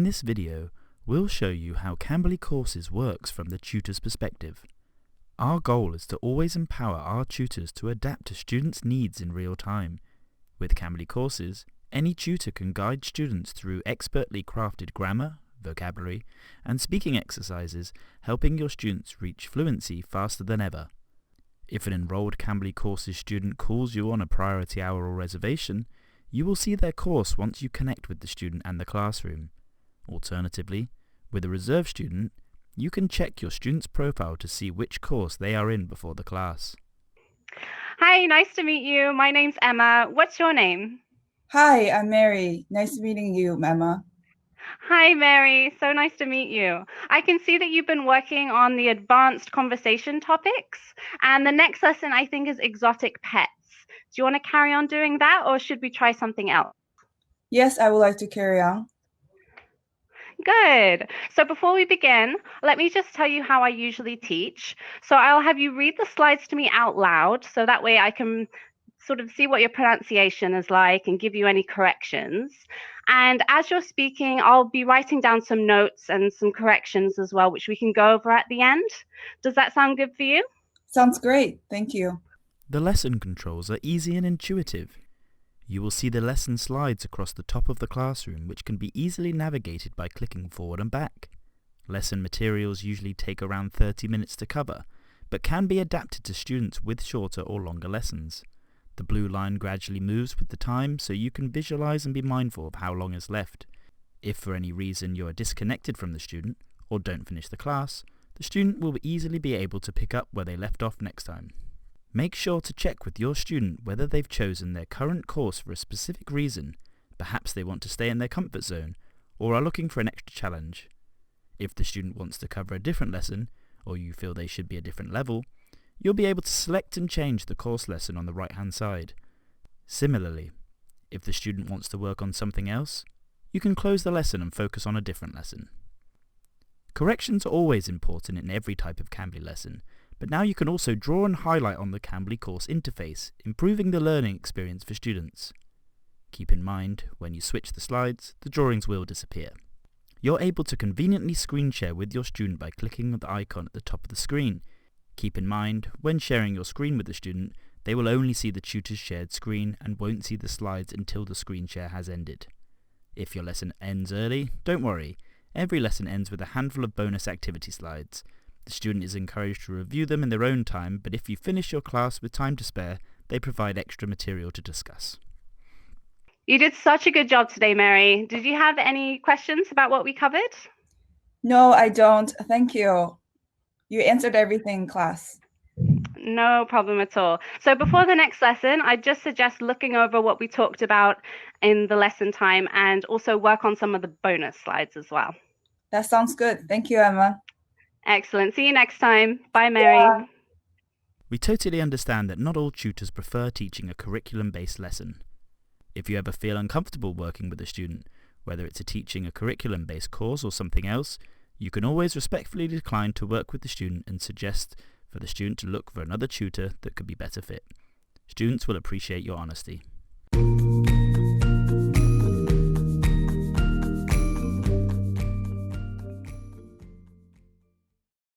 this video, we'll show you how Cambly Courses works from the tutor's perspective. Our goal is to always empower our tutors to adapt to students' needs in real time. With Cambly Courses, any tutor can guide students through expertly crafted grammar, vocabulary, and speaking exercises, helping your students reach fluency faster than ever. If an enrolled Cambly Courses student calls you on a priority hour or reservation, you will see their course once you connect with the student and the classroom. Alternatively, with a reserved student, you can check your student's profile to see which course they are in before the class. Hi, nice to meet you. My name's Emma. What's your name? Hi, I'm Mary. Nice meeting you, Emma. Hi, Mary. So nice to meet you. I can see that you've been working on the advanced conversation topics, and the next lesson I think is exotic pets. Do you want to carry on doing that, or should we try something else? Yes, I would like to carry on. Good. So before we begin, let me just tell you how I usually teach. So I'll have you read the slides to me out loud, so that way I can sort of see what your pronunciation is like and give you any corrections. And as you're speaking, I'll be writing down some notes and some corrections as well, which we can go over at the end. Does that sound good for you? Sounds great. Thank you. The lesson controls are easy and intuitive. You will see the lesson slides across the top of the classroom, which can be easily navigated by clicking forward and back. Lesson materials usually take around 30 minutes to cover, but can be adapted to students with shorter or longer lessons. The blue line gradually moves with the time, so you can visualize and be mindful of how long is left. If for any reason you are disconnected from the student, or don't finish the class, the student will easily be able to pick up where they left off next time. Make sure to check with your student whether they've chosen their current course for a specific reason. Perhaps they want to stay in their comfort zone, or are looking for an extra challenge. If the student wants to cover a different lesson, or you feel they should be a different level, you'll be able to select and change the course lesson on the right-hand side. Similarly, if the student wants to work on something else, you can close the lesson and focus on a different lesson. Corrections are always important in every type of Cambly lesson, but now you can also draw and highlight on the Cambly course interface, improving the learning experience for students. Keep in mind, when you switch the slides, the drawings will disappear. You're able to conveniently screen share with your student by clicking the icon at the top of the screen. Keep in mind, when sharing your screen with the student, they will only see the tutor's shared screen and won't see the slides until the screen share has ended. If your lesson ends early, don't worry. Every lesson ends with a handful of bonus activity slides. The student is encouraged to review them in their own time, but if you finish your class with time to spare, they provide extra material to discuss. You did such a good job today, Mary. Did you have any questions about what we covered? No, I don't. Thank you. You answered everything in class. No problem at all. So before the next lesson, I just suggest looking over what we talked about in the lesson time and also work on some of the bonus slides as well. That sounds good. Thank you, Emma. Excellent. See you next time. Bye, Mary. Yeah. We totally understand that not all tutors prefer teaching a curriculum-based lesson. If you ever feel uncomfortable working with a student, whether it's teaching a curriculum-based course or something else, you can always respectfully decline to work with the student and suggest for the student to look for another tutor that could be better fit. Students will appreciate your honesty.